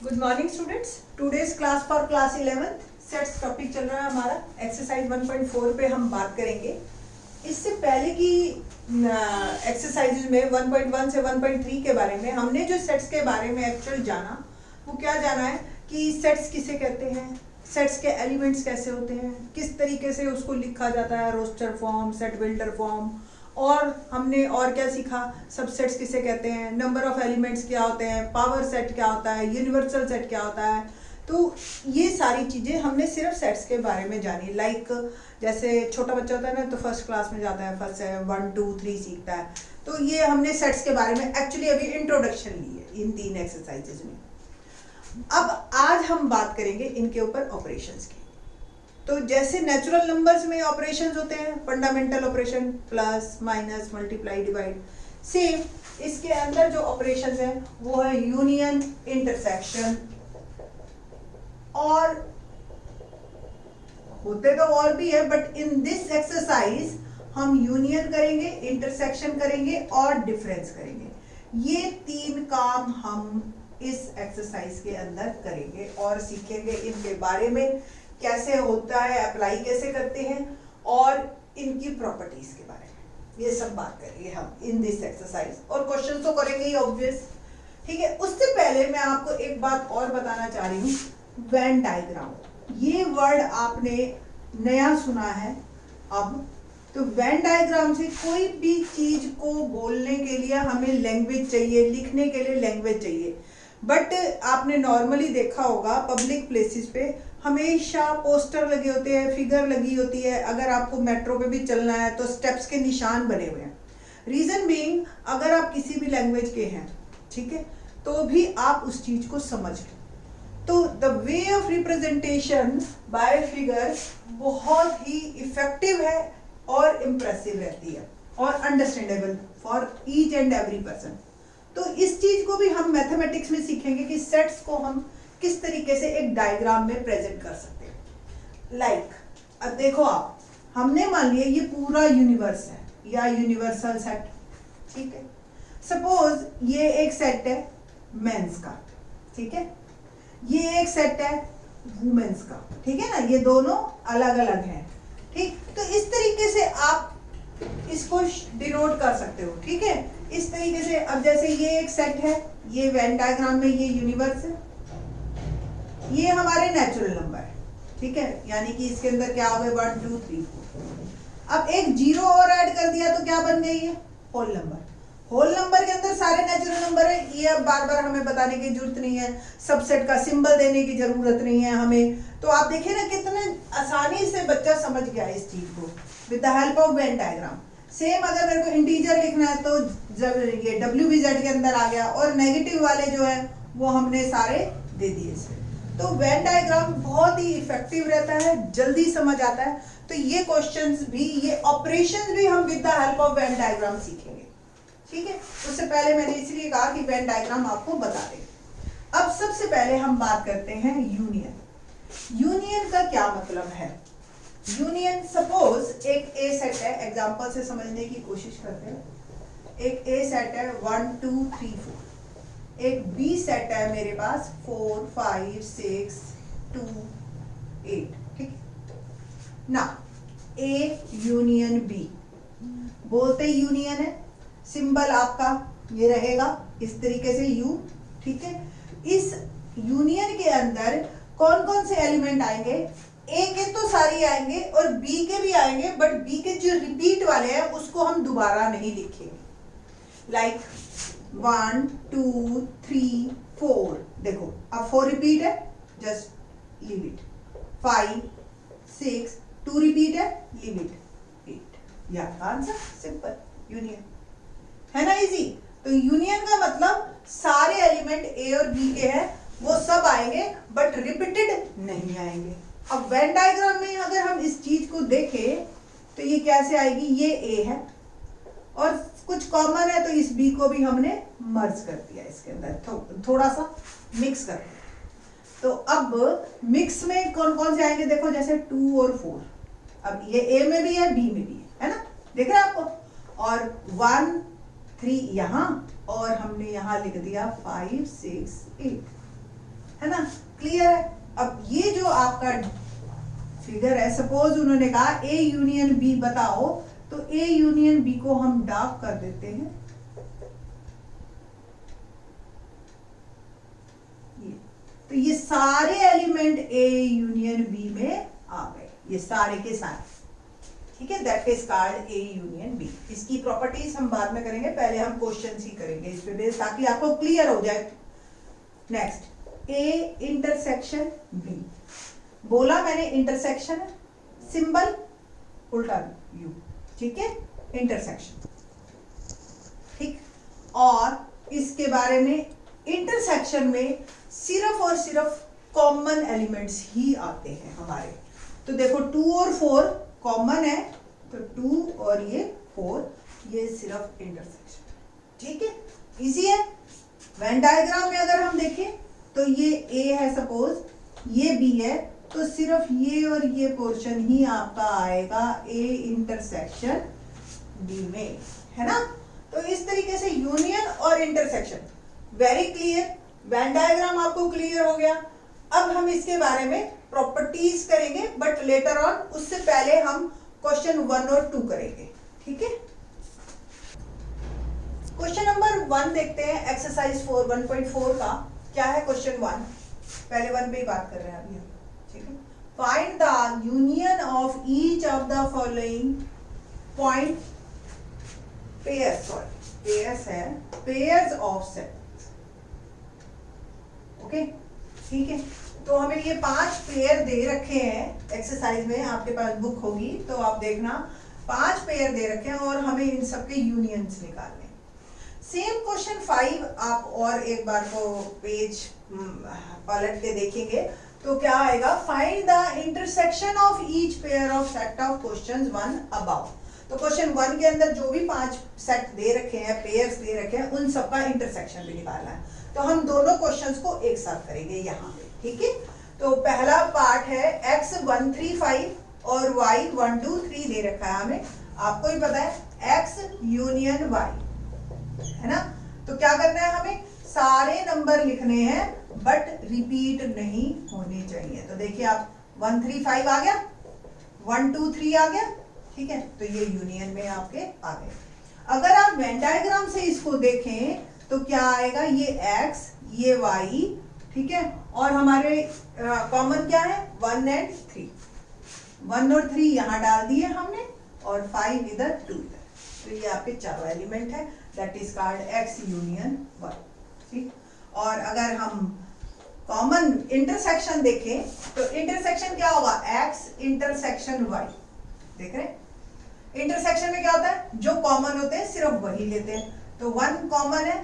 Good morning students. Today's class for class 11th sets topic चल रहा है हमारा। एक्सरसाइज 1.4 पे हम बात करेंगे। इससे पहले की एक्सरसाइजेज में 1.1 से 1.3 के बारे में हमने जो सेट्स के बारे में एक्चुअल जाना, वो क्या जाना है कि सेट्स किसे कहते हैं, सेट्स के एलिमेंट्स कैसे होते हैं, किस तरीके से उसको लिखा जाता है, roster form, set builder form, और हमने और क्या सीखा, सबसेट्स किसे कहते हैं, नंबर ऑफ एलिमेंट्स क्या होते हैं, पावर सेट क्या होता है, यूनिवर्सल सेट क्या होता है। तो ये सारी चीज़ें हमने सिर्फ सेट्स के बारे में जानी। लाइक जैसे छोटा बच्चा होता है ना, तो फर्स्ट क्लास में जाता है, फर्स्ट 1 2 3 सीखता है। तो ये हमने सेट्स के बारे में एक्चुअली अभी इंट्रोडक्शन ली है इन 3 एक्सरसाइजेज में। अब आज हम बात करेंगे इनके ऊपर ऑपरेशंस की। तो जैसे नेचुरल नंबर्स में ऑपरेशंस होते हैं, fundamental operation, plus minus multiply divide, same इसके अंदर जो ऑपरेशंस हैं वो है यूनियन, इंटरसेक्शन, और होते तो और भी है, बट इन दिस एक्सरसाइज हम यूनियन करेंगे, इंटरसेक्शन करेंगे और डिफरेंस करेंगे। ये 3 काम हम इस एक्सरसाइज के अंदर करेंगे और सीखेंगे इनके बारे में, कैसे होता है, अप्लाई कैसे करते हैं, और इनकी प्रॉपर्टीज के बारे में ये सब बात करेंगे हम इन दिस एक्सरसाइज। और क्वेश्चन तो करेंगे ही ऑब्वियस, ठीक है। उससे पहले मैं आपको एक बात और बताना चाह रही हूँ, वेन डायग्राम। ये वर्ड आपने नया सुना है अब। तो वेन डायग्राम से कोई भी चीज को बोलने के लिए हमें लैंग्वेज चाहिए, लिखने के लिए लैंग्वेज चाहिए। बट आपने नॉर्मली देखा होगा पब्लिक प्लेसेस पे हमेशा पोस्टर लगे होते हैं, फिगर लगी होती है। अगर आपको मेट्रो पे भी चलना है तो स्टेप्स के निशान बने हुए हैं। रीजन बीइंग, अगर आप किसी भी लैंग्वेज के हैं, ठीक है, तो भी आप उस चीज को समझ लो। तो the way of representation bye figure बहुत ही इफेक्टिव है और इम्प्रेसिव रहती है और understandable for each and every person. तो इस चीज को भी हम मैथमेटिक्स में सीखेंगे कि सेट्स को हम किस तरीके से एक डायग्राम में प्रेजेंट कर सकते हैं। लाइक अब देखो आप, हमने मान लिया ये पूरा यूनिवर्स है या यूनिवर्सल सेट, ठीक है। सपोज ये एक सेट है मेंस का, ठीक है, ये एक सेट है वुमेन्स का, ठीक है ना, ये दोनों अलग अलग हैं, ठीक। तो इस तरीके से आप इसको डिनोट कर सकते हो, ठीक है, इस तरीके से। अब जैसे ये एक सेट है, ये वेन डायग्राम में ये यूनिवर्स है, ये हमारे नेचुरल नंबर है, ठीक है, यानी कि इसके अंदर क्या हो गए 1 2 3 4। अब एक 0 और ऐड कर दिया तो क्या बन गई है, होल नंबर। होल नंबर के अंदर सारे नेचुरल नंबर है। ये अब बार बार हमें बताने की जरूरत नहीं है, सबसेट का सिंबल देने की जरूरत नहीं है हमें। तो आप देखिए ना कितने आसानी से बच्चा समझ गया इस चीज को with the help of Venn diagram. Same अगर मेरे को इंटीजर लिखना है तो जब ये WBZ के अंदर आ गया, और नेगेटिव वाले जो है वो हमने सारे दे दिए इसमें। तो वेन डायग्राम बहुत ही इफेक्टिव रहता है, जल्दी समझ आता है। तो ये क्वेश्चंस भी, ये ऑपरेशंस भी हम with the help of Venn diagram सीखेंगे, ठीक है। उससे पहले मैंने इसलिए कहा कि वेन डायग्राम आपको बता दें। अब सबसे पहले हम बात करते हैं यूनियन। यूनियन का क्या मतलब है। यूनियन, सपोज एक ए सेट है, एग्जांपल से समझने की कोशिश करते हैं। एक ए सेट है 1 2 3 4। एक बी सेट है मेरे पास 4 5 6 2 8, ठीक ना। ए यूनियन बी, बोलते यूनियन है, सिंबल आपका ये रहेगा इस तरीके से यू, ठीक है। इस यूनियन के अंदर कौन कौन से एलिमेंट आएंगे, ए के तो सारी आएंगे और बी के भी आएंगे, बट बी के जो रिपीट वाले हैं उसको हम दोबारा नहीं लिखेंगे। लाइक 1 2 3 4, देखो अब 4 रिपीट है, जस्ट लीव इट। 5 6 2 रिपीट है, लीव इट 8। या आंसर सिंपल, यूनियन है ना, इजी। तो यूनियन का मतलब सारे एलिमेंट ए और बी के हैं, वो सब आएंगे बट रिपीटेड नहीं आएंगे। अब वेन डायग्राम में अगर हम इस चीज को देखें तो ये कैसे आएगी, ये ए है और कुछ कॉमन है, तो इस बी को भी हमने मर्ज कर दिया इसके अंदर, थोड़ा सा मिक्स कर दिया। तो अब मिक्स में कौन कौन से आएंगे, देखो जैसे 2 और 4। अब ये ए में भी है, बी में भी है ना, देख रहे हैं आपको। और 1 3 यहाँ, और हमने यहाँ लिख दिया 5 6 8। है ना, क्लियर है। अब ये जो आपका फिगर है, सपोज उन्होंने कहा ए यूनियन बी बताओ, तो ए यूनियन बी को हम डार्क कर देते हैं, तो ये सारे एलिमेंट ए यूनियन बी में आ गए, ये सारे के सारे, ठीक है, that is called A union B. इसकी प्रॉपर्टीज हम बाद में करेंगे, पहले हम क्वेश्चन ही करेंगे इस पे बेस, ताकि आपको क्लियर हो जाए। नेक्स्ट, ए इंटरसेक्शन बी, बोला मैंने इंटरसेक्शन है, सिंबल उल्टा यू, ठीक है, इंटरसेक्शन, ठीक। और इसके बारे में इंटरसेक्शन में सिर्फ और सिर्फ कॉमन एलिमेंट्स ही आते हैं हमारे। तो देखो 2 और 4 कॉमन है, तो 2 और ये 4, ये सिर्फ इंटरसेक्शन, ठीक है, इजी है। वेन डायग्राम में अगर हम देखें तो ये ए है, सपोज ये बी है, तो सिर्फ ये और ये पोर्शन ही आपका आएगा ए इंटरसेक्शन बी में, है ना। तो इस तरीके से यूनियन और intersection, very clear. Venn diagram आपको क्लियर हो गया। अब हम इसके बारे में प्रॉपर्टीज करेंगे, बट लेटर ऑन, उससे पहले हम क्वेश्चन 1 और 2 करेंगे, ठीक है। क्वेश्चन नंबर 1 देखते हैं, एक्सरसाइज 4 1.4 का। क्या है क्वेश्चन 1? पहले 1 पे ही बात कर रहे हैं अभी हम, ठीक है। Find the union of each of the following point pairs, sorry pairs है, पेयर्स ऑफ सेट, ओके, ठीक है। तो हमें ये 5 पेयर दे रखे हैं एक्सरसाइज में, आपके पास बुक होगी तो आप देखना, 5 पेयर दे रखे हैं और हमें इन सबके यूनियंस निकालने हैं। सेम क्वेश्चन 5 आप और एक बार को पेज पलट के देखेंगे तो क्या आएगा, find the intersection of each pair of set of questions 1 about. तो क्वेश्चन 1 के अंदर जो भी 5 सेट दे रखे हैं, पेयर्स दे रखे हैं, उन सबका इंटरसेक्शन भी निकालना है। तो हम दोनों क्वेश्चंस को एक साथ करेंगे यहाँ पे, ठीक है। तो पहला पार्ट है x 1 3 5 और y 1 2 3 दे रखा है हमें, आपको ही पता है x यूनियन y, है ना। तो क्या करना है, हमें सारे नंबर लिखने हैं बट रिपीट नहीं होने चाहिए। तो देखिए आप 1 3 5 आ गया, 1 2 3 आ गया, ठीक है, तो ये यूनियन में आपके आ गए। अगर आप वेन डायग्राम से इसको देखें तो क्या आएगा, ये x ये y, ठीक है, और हमारे कॉमन क्या है 1 और 3, 1 और 3 यहाँ डाल दिए हमने और 5 इधर 2 इधर, तो ये आपके चारों एलिमेंट है, that is called x union y, ठीक। और अगर हम कॉमन इंटरसेक्शन देखें तो इंटरसेक्शन क्या होगा, x इंटरसेक्शन y, देख रहे हैं। इंटरसेक्शन में क्या होता है, जो कॉमन होते हैं सिर्फ वही लेते हैं। तो 1 कॉमन है,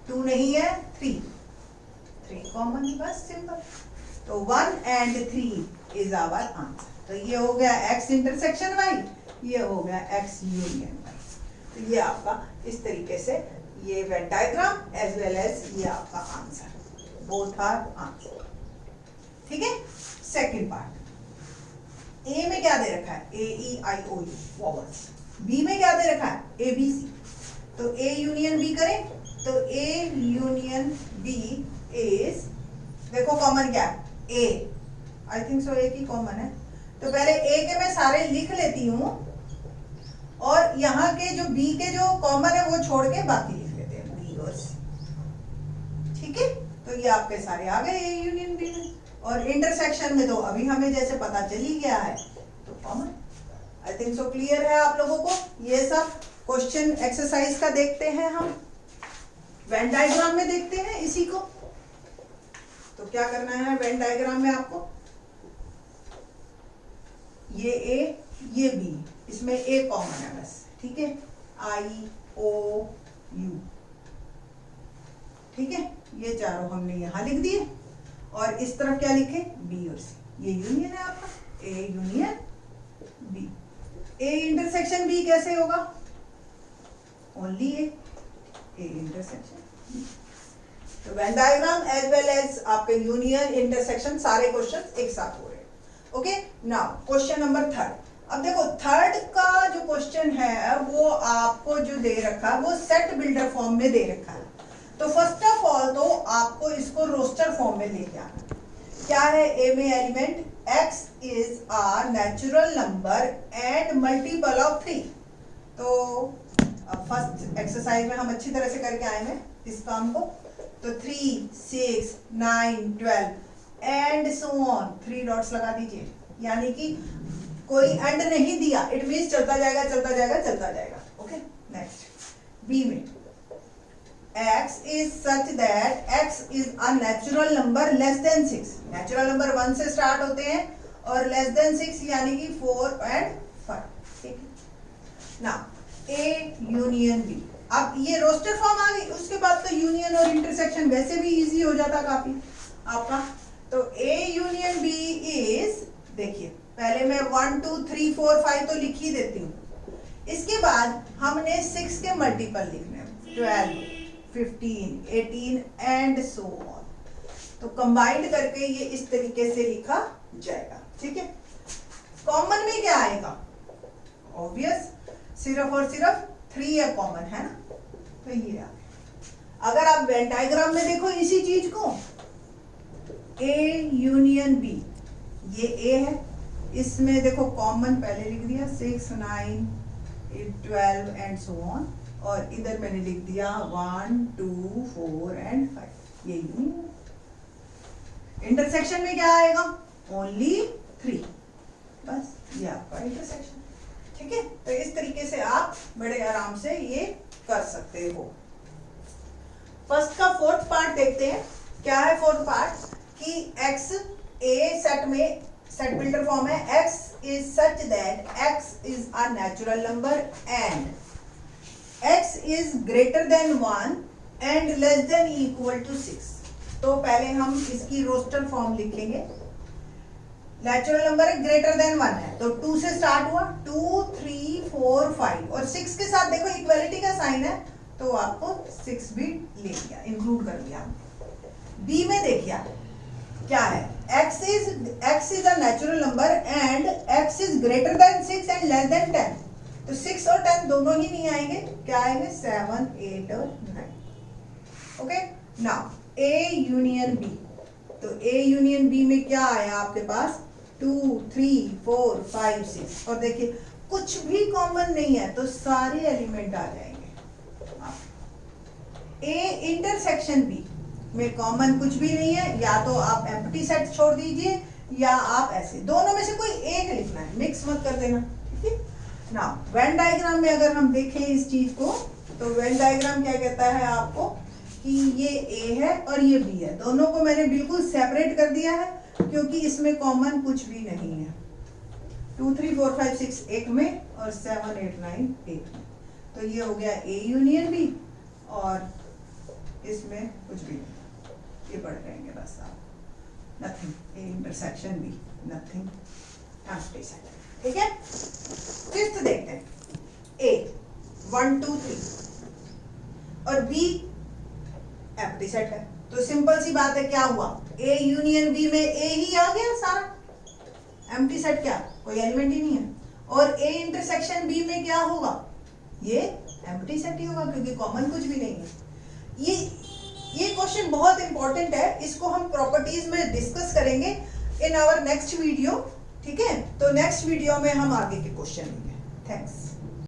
2 नहीं है, 3 कॉमन है, बस सिंपल। तो 1 and 3 इज आवर आंसर। तो ये हो गया x इंटरसेक्शन y, ये हो गया x यूनियन y। तो ये आपका इस तरीके से ये Venn diagram as well as ये आपका आंसर, बोथ आर आंसर, ठीक है। सेकंड पार्ट, ए में क्या दे रखा है, ए ई आई ओ यू वॉवल्स, बी में क्या दे रखा है, ए बी सी। तो ए यूनियन बी करें, तो ए यूनियन बी इज, देखो कॉमन क्या है, ए, आई थिंक सो एक ही कॉमन है। तो पहले ए के मैं सारे लिख लेती हूँ और यहाँ के जो बी के जो कॉमन है वो छोड़ के बाकी लिख लेते हैं, बी और सी, ठीक है। तो ये आपके सारे आ गए ए यूनियन बी में। और इंटरसेक्शन में तो अभी हमें जैसे पता चल ही गया है, तो common, I think so clear है आप लोगों को। ये सब क्वेश्चन एक्सरसाइज का देखते हैं हम, वेन डायग्राम में देखते हैं इसी को। तो क्या करना है वेन डायग्राम में आपको, ये ए ये बी, इसमें ए कॉमन है बस, ठीक है, आई ओ यू, ठीक है, ये चारों हमने यहां लिख दिए। और इस तरफ क्या लिखे, बी और सी, ये यूनियन है आपका, A union B. A intersection B कैसे होगा, ओनली ए इंटरसेक्शन। तो Venn diagram as well as आपके यूनियन इंटरसेक्शन सारे क्वेश्चन एक साथ हो रहे हैं, ओके। Now question number 3। अब देखो थर्ड का जो क्वेश्चन है वो आपको जो दे रखा है वो सेट बिल्डर फॉर्म में दे रखा है। तो फर्स्ट ऑफ ऑल तो आपको इसको रोस्टर फॉर्म में लेके आना। क्या है ए में element? x is a natural number and multiple of 3। तो फर्स्ट एक्सरसाइज में हम अच्छी तरह से करके आए हैं इस काम को। तो 3, 6, 9, 12 एंड सो ऑन, 3 डॉट्स लगा दीजिए, यानी कि कोई एंड नहीं दिया, इट मीन्स चलता जाएगा चलता जाएगा चलता जाएगा। ओके, नेक्स्ट बी में x is such that x is a natural number less than 6। Natural number 1 से स्टार्ट होते हैं और लेस देन 6 यानी कि 4 एंड 5। ठीक है ना, A यूनियन B। अब ये रोस्टर फॉर्म आ गई, उसके बाद तो यूनियन और इंटरसेक्शन वैसे भी इजी हो जाता काफी आपका। तो A यूनियन B इज, देखिए पहले मैं 1 2 3 4 5 तो लिख ही देती हूँ, इसके बाद हमने 6 के मल्टीपल लिखने हैं, 12 15 18 एंड सो ऑन। तो कंबाइंड करके ये इस तरीके से लिखा जाएगा। ठीक है, कॉमन में क्या आएगा? ऑब्वियस, सिर्फ और सिर्फ 3 है कॉमन, है ना, तो ये आ गया। अगर आप वेन डायग्राम में देखो इसी चीज को, A यूनियन B, ये A है, इसमें देखो कॉमन पहले लिख दिया 6 9 12 एंड सो ऑन, और इधर मैंने लिख दिया 1 2 4 एंड 5। ये यूनियन। इंटरसेक्शन में क्या आएगा? ओनली 3, बस ये आपका इंटरसेक्शन। ठीक है, तो इस तरीके से आप बड़े आराम से ये कर सकते हो। फर्स्ट का फोर्थ पार्ट देखते हैं। क्या है फोर्थ पार्ट? कि x A सेट में, सेट बिल्डर फॉर्म है, x is such that x is a natural number and x is greater than 1 and less than equal to 6। तो पहले हम इसकी रोस्टर फॉर्म लिखेंगे। नेचुरल नंबर है, greater than 1 है, तो 2 से स्टार्ट हुआ, 2 3 4 5 और 6 के साथ देखो इक्वलिटी का साइन है, तो आपको 6 भी ले लिया, इंक्लूड कर लिया। बी में देखिए क्या है, x is a natural number and x is greater than 6 and less than 10। तो 6 और 10 दोनों ही नहीं आएंगे, क्या आएंगे? 7 8 और 9। Okay, now A union B। तो A यूनियन B में क्या आया आपके पास? 2 3 4 5 6, और देखिए कुछ भी कॉमन नहीं है तो सारे एलिमेंट आ जाएंगे। A इंटरसेक्शन B में कॉमन कुछ भी नहीं है, या तो आप एम्प्टी सेट छोड़ दीजिए या आप ऐसे, दोनों में से कोई एक लिखना है, मिक्स मत कर देना। ठीक है ना, वेन डायग्राम में अगर हम देखें इस चीज को, तो वेन डायग्राम क्या कहता है आपको कि ये A है और ये B है, दोनों को मैंने बिल्कुल सेपरेट कर दिया है क्योंकि इसमें कॉमन कुछ भी नहीं है। 2 3 4 5 6 एक में और 7 8 9 एक में, तो ये हो गया A यूनियन B, और इसमें कुछ भी नहीं, ये पढ़ रहेंगे बस आप, nothing. A intersection B, nothing, empty set. ठीक है, फिफ्थ देखते हैं। A 1 2 3 और B एम्प्टी सेट है, तो सिंपल सी बात है, क्या हुआ? A यूनियन B में A ही आ गया सारा, एम्प्टी सेट क्या, कोई एलिमेंट ही नहीं है। और A इंटरसेक्शन B में क्या होगा? ये एम्प्टी सेट ही होगा क्योंकि कॉमन कुछ भी नहीं है। ये क्वेश्चन बहुत इंपॉर्टेंट है, इसको हम प्रॉपर्टीज में डिस्कस करेंगे इन आवर नेक्स्ट वीडियो। ठीक है, तो नेक्स्ट वीडियो में हम आगे के क्वेश्चन लेंगे। थैंक्स।